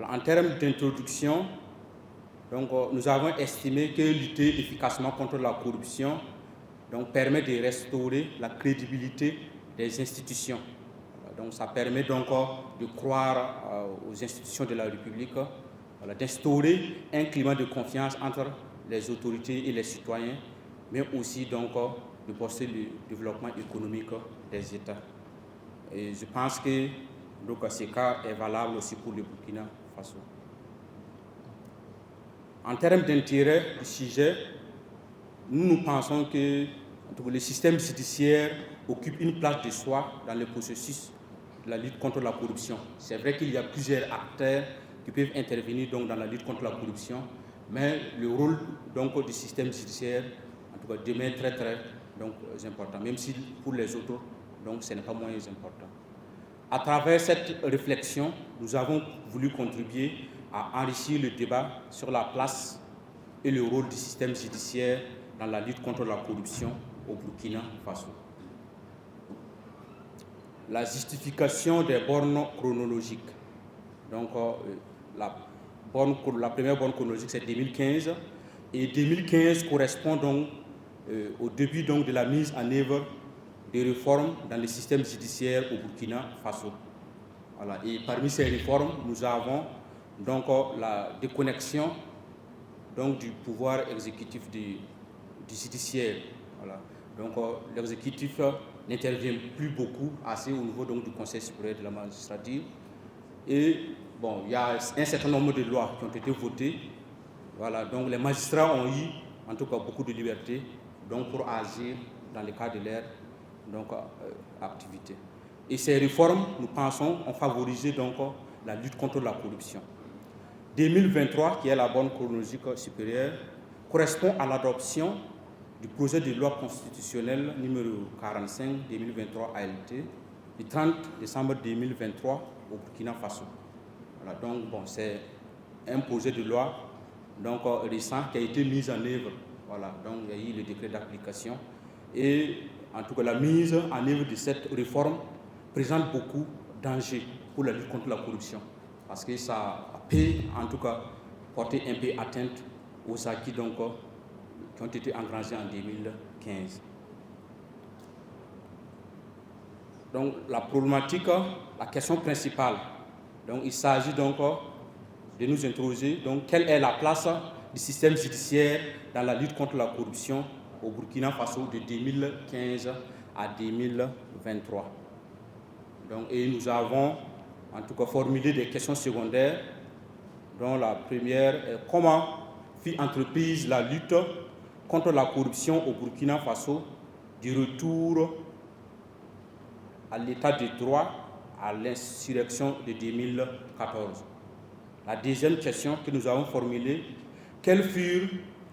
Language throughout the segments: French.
Voilà, en termes d'introduction, donc, nous avons estimé que lutter efficacement contre la corruption donc, permet de restaurer la crédibilité des institutions. Voilà, donc, ça permet donc de croire aux institutions de la République, voilà, d'instaurer un climat de confiance entre les autorités et les citoyens, mais aussi donc, de booster le développement économique des États. Et je pense que donc, ce cas est valable aussi pour le Burkina Faso. En termes d'intérêt du sujet, nous pensons que le système judiciaire occupe une place de choix dans le processus de la lutte contre la corruption. C'est vrai qu'il y a plusieurs acteurs qui peuvent intervenir donc, dans la lutte contre la corruption, mais le rôle donc, du système judiciaire en tout cas, demeure très donc, important, même si pour les autres, donc, ce n'est pas moins important. À travers cette réflexion, nous avons voulu contribuer à enrichir le débat sur la place et le rôle du système judiciaire dans la lutte contre la corruption au Burkina Faso. La justification des bornes chronologiques. Donc, la première borne chronologique, c'est 2015. Et 2015 correspond donc au début donc, de la mise en œuvre des réformes dans le système judiciaire au Burkina Faso. Voilà. Et parmi ces réformes, nous avons donc la déconnexion donc, du pouvoir exécutif du judiciaire. Voilà. Donc l'exécutif n'intervient plus beaucoup assez au niveau donc, du Conseil supérieur de la magistrature. Et bon, il y a un certain nombre de lois qui ont été votées. Voilà. Donc les magistrats ont eu en tout cas beaucoup de liberté donc, pour agir dans le cadre de leur donc, activité. Et ces réformes, nous pensons, ont favorisé donc, la lutte contre la corruption. 2023, qui est la borne chronologique supérieure, correspond à l'adoption du projet de loi constitutionnelle numéro 45-2023 ALT du 30 décembre 2023 au Burkina Faso. Voilà, donc, bon, c'est un projet de loi donc, récent qui a été mis en œuvre. Voilà, donc, il y a eu le décret d'application. Et en tout cas, la mise en œuvre de cette réforme présente beaucoup de dangers pour la lutte contre la corruption. Parce que ça peut, en tout cas, porter un peu atteinte aux acquis donc, qui ont été engrangés en 2015. Donc, la problématique, la question principale, donc, il s'agit donc de nous interroger donc, quelle est la place du système judiciaire dans la lutte contre la corruption au Burkina Faso de 2015 à 2023. Donc, et nous avons en tout cas formulé des questions secondaires, dont la première est comment fut entreprise la lutte contre la corruption au Burkina Faso du retour à l'état de droit à l'insurrection de 2014. La deuxième question que nous avons formulée, quels furent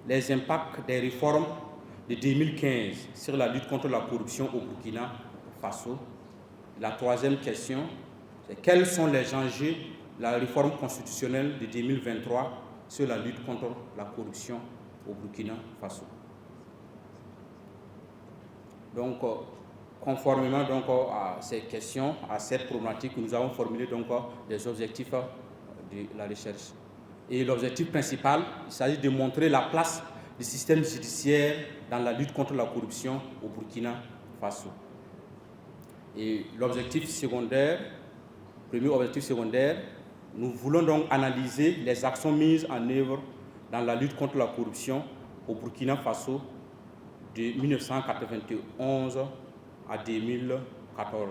les impacts des réformes de 2015 sur la lutte contre la corruption au Burkina Faso? La troisième question, c'est quels sont les enjeux de la réforme constitutionnelle de 2023 sur la lutte contre la corruption au Burkina Faso? Donc, conformément donc, à ces questions, à cette problématique, nous avons formulé donc, des objectifs de la recherche. Et l'objectif principal, il s'agit de montrer la place du système judiciaire dans la lutte contre la corruption au Burkina Faso. Et l'objectif secondaire, premier objectif secondaire, nous voulons donc analyser les actions mises en œuvre dans la lutte contre la corruption au Burkina Faso de 1991 à 2014.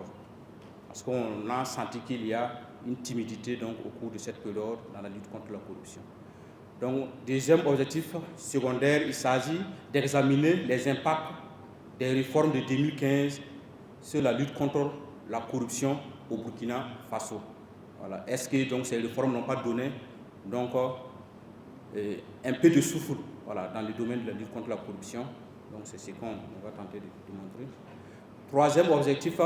Parce qu'on a senti qu'il y a une timidité donc, au cours de cette période dans la lutte contre la corruption. Donc, deuxième objectif secondaire, il s'agit d'examiner les impacts des réformes de 2015 sur la lutte contre la corruption au Burkina Faso. Voilà. Est-ce que donc, ces réformes n'ont pas donné donc, un peu de souffle voilà, dans le domaine de la lutte contre la corruption? Donc c'est ce qu'on va tenter de montrer. Troisième objectif,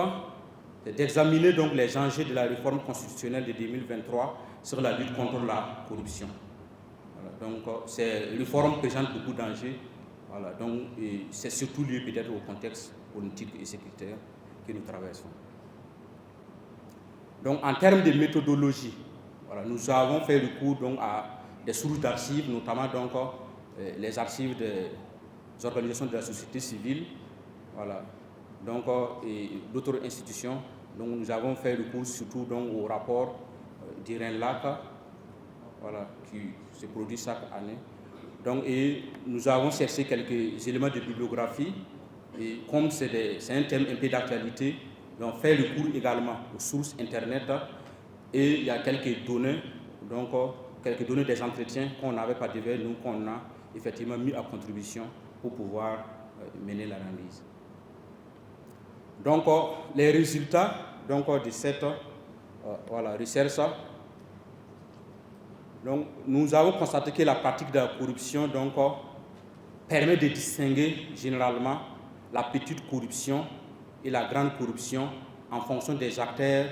c'est d'examiner donc les enjeux de la réforme constitutionnelle de 2023 sur la lutte contre la corruption. Voilà. Donc ces réformes présentent beaucoup d'enjeux. Voilà. Donc c'est surtout lié peut-être au contexte politique et sécuritaire que nous traversons. Donc, en termes de méthodologie, Voilà, nous avons fait recours donc à des sources d'archives, notamment donc, les archives des organisations de la société civile, voilà, donc, et d'autres institutions. Donc nous avons fait recours surtout donc, au rapport d'IRENLAC, voilà, qui se produit chaque année. Donc, et nous avons cherché quelques éléments de bibliographie, et comme c'est un thème un peu d'actualité, nous avons fait recours également aux sources Internet, et il y a quelques données, donc quelques données des entretiens qu'on n'avait pas devant nous, qu'on a effectivement mis à contribution pour pouvoir mener l'analyse. Donc, les résultats donc, de cette voilà, recherche. Donc, nous avons constaté que la pratique de la corruption donc, permet de distinguer généralement la petite corruption et la grande corruption en fonction des acteurs,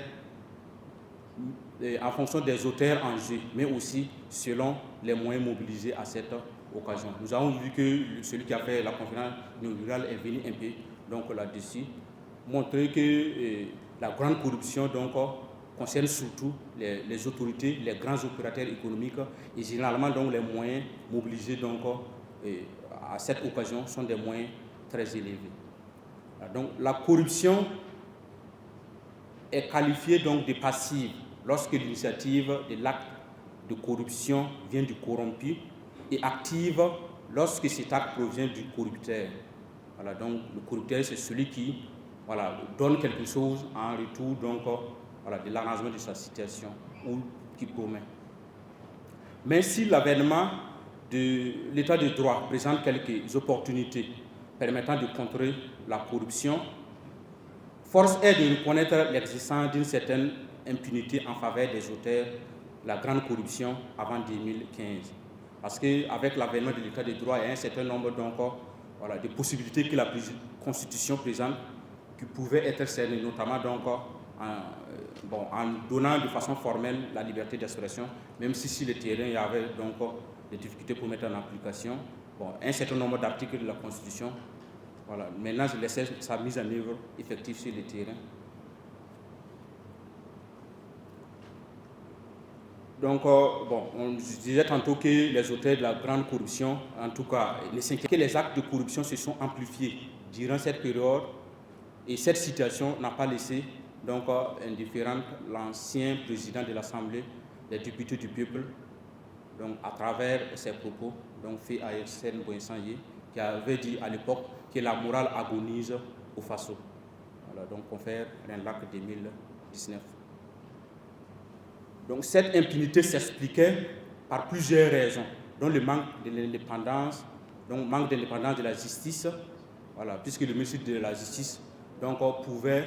en fonction des auteurs en jeu, mais aussi selon les moyens mobilisés à cette occasion. Nous avons vu que celui qui a fait la conférence inaugurale est venu un peu donc, là-dessus, montrer que la grande corruption donc, concerne surtout les autorités, les grands opérateurs économiques et généralement donc, les moyens mobilisés donc, à cette occasion sont des moyens très élevés. Donc la corruption est qualifiée donc de passive lorsque l'initiative de l'acte de corruption vient du corrompu et active lorsque cet acte provient du corrupteur. Voilà, donc le corrupteur c'est celui qui voilà, donne quelque chose en retour donc, voilà, de l'arrangement de sa situation ou qui promet. Mais si l'avènement de l'état de droit présente quelques opportunités permettant de contrer la corruption, force est de reconnaître l'existence d'une certaine impunité en faveur des auteurs de la grande corruption avant 2015. Parce qu'avec l'avènement de l'état de droit, il y a un certain nombre donc, voilà, de possibilités que la Constitution présente qui pouvaient être cernées, notamment donc, en donnant de façon formelle la liberté d'expression, même si sur le terrain il y avait donc des difficultés pour mettre en application. Bon, un certain nombre d'articles de la Constitution, voilà, maintenant je laisse sa mise en œuvre effective sur le terrain. Donc, bon, on disait tantôt que les auteurs de la grande corruption, en tout cas, que les actes de corruption se sont amplifiés durant cette période et cette situation n'a pas laissé donc indifférent l'ancien président de l'Assemblée des députés du peuple, donc à travers ses propos, donc fait à Yassine Boinsanyi, qui avait dit à l'époque que la morale agonise au Faso. Voilà, donc confère Renlac 2019. Donc cette impunité s'expliquait par plusieurs raisons, dont le manque de l'indépendance, donc manque d'indépendance de la justice, voilà, puisque le ministre de la Justice donc, pouvait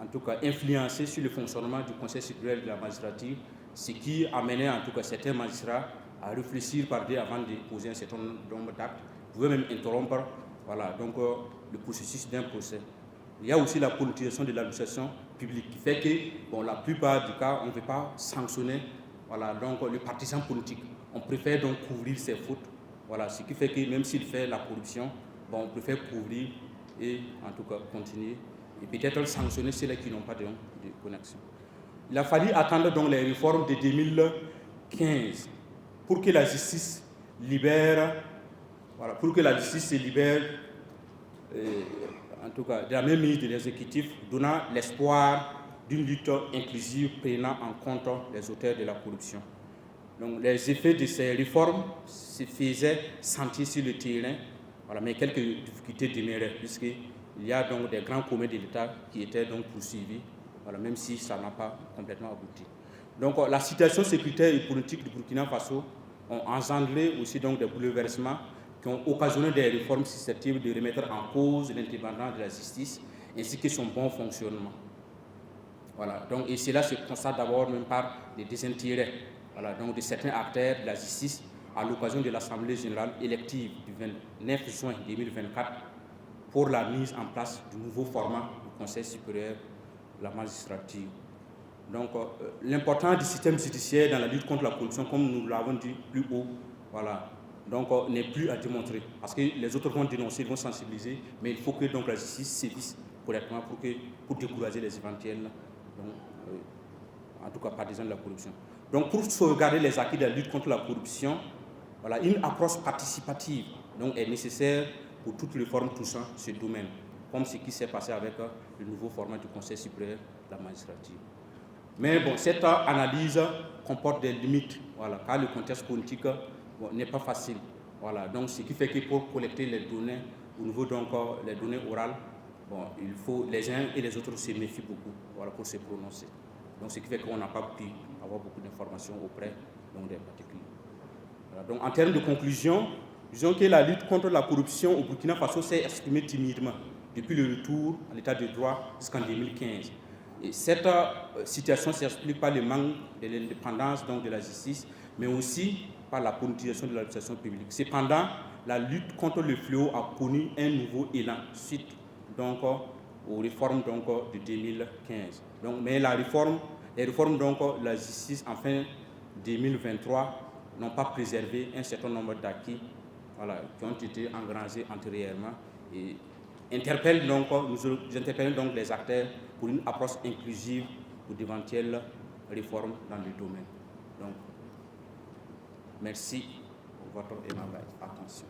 en tout cas influencer sur le fonctionnement du Conseil supérieur de la magistrature, ce qui amenait en tout cas certains magistrats à réfléchir par deux avant de poser un certain nombre d'actes, pouvait même interrompre voilà, donc, le processus d'un procès. Il y a aussi la politisation de l'administration publique qui fait que, bon, la plupart du cas, on ne veut pas sanctionner voilà, donc, le partisan politique. On préfère donc couvrir ses fautes. Voilà, ce qui fait que même s'il fait la corruption, bon, on préfère couvrir et en tout cas continuer et peut-être sanctionner ceux qui n'ont pas de connexion. Il a fallu attendre donc les réformes de 2015 pour que la justice libère, voilà, pour que la justice se libère en tout cas de la même mise de l'exécutif, donnant l'espoir d'une lutte inclusive prenant en compte les auteurs de la corruption. Donc les effets de ces réformes se faisaient sentir sur le terrain, voilà, mais quelques difficultés demeuraient, puisqu'il y a donc des grands communs de l'État qui étaient donc poursuivis, voilà, même si ça n'a pas complètement abouti. Donc la situation sécuritaire et politique du Burkina Faso ont engendré aussi donc des bouleversements qui ont occasionné des réformes susceptibles de remettre en cause l'indépendance de la justice ainsi que son bon fonctionnement. Voilà, donc, et cela se constate d'abord même par des désintérêts voilà, donc de certains acteurs de la justice à l'occasion de l'Assemblée générale élective du 29 juin 2024 pour la mise en place du nouveau format du Conseil supérieur de la magistrature. Donc, l'importance du système judiciaire dans la lutte contre la corruption, comme nous l'avons dit plus haut, voilà, donc n'est plus à démontrer. Parce que les autres vont dénoncer, vont sensibiliser, mais il faut que donc, la justice sévisse correctement pour décourager les éventuels, donc, en tout cas partisans de la corruption. Donc, pour sauvegarder les acquis de la lutte contre la corruption, voilà, une approche participative donc, est nécessaire pour toutes les réformes touchant ce domaine, comme ce qui s'est passé avec le nouveau format du Conseil supérieur de la magistrature. Mais bon, cette analyse comporte des limites, voilà, car le contexte politique n'est pas facile. Voilà, donc ce qui fait que pour collecter les données, au niveau donc les données orales, bon, il faut les uns et les autres se méfient beaucoup, voilà, pour se prononcer. Donc ce qui fait qu'on n'a pas pu avoir beaucoup d'informations auprès donc, des particuliers. Voilà, donc en termes de conclusion, disons que la lutte contre la corruption au Burkina Faso s'est exprimée timidement depuis le retour à l'état de droit jusqu'en 2015. Et cette situation s'explique par le manque de l'indépendance de la justice, mais aussi par la politisation de l'administration publique. Cependant, la lutte contre le fléau a connu un nouveau élan suite donc, aux réformes donc, de 2015. Donc, mais les réformes donc, de la justice en fin 2023 n'ont pas préservé un certain nombre d'acquis, voilà, qui ont été engrangés antérieurement et nous interpellons donc les acteurs pour une approche inclusive ou d'éventuelles réformes dans le domaine. Donc, merci pour votre aimable attention.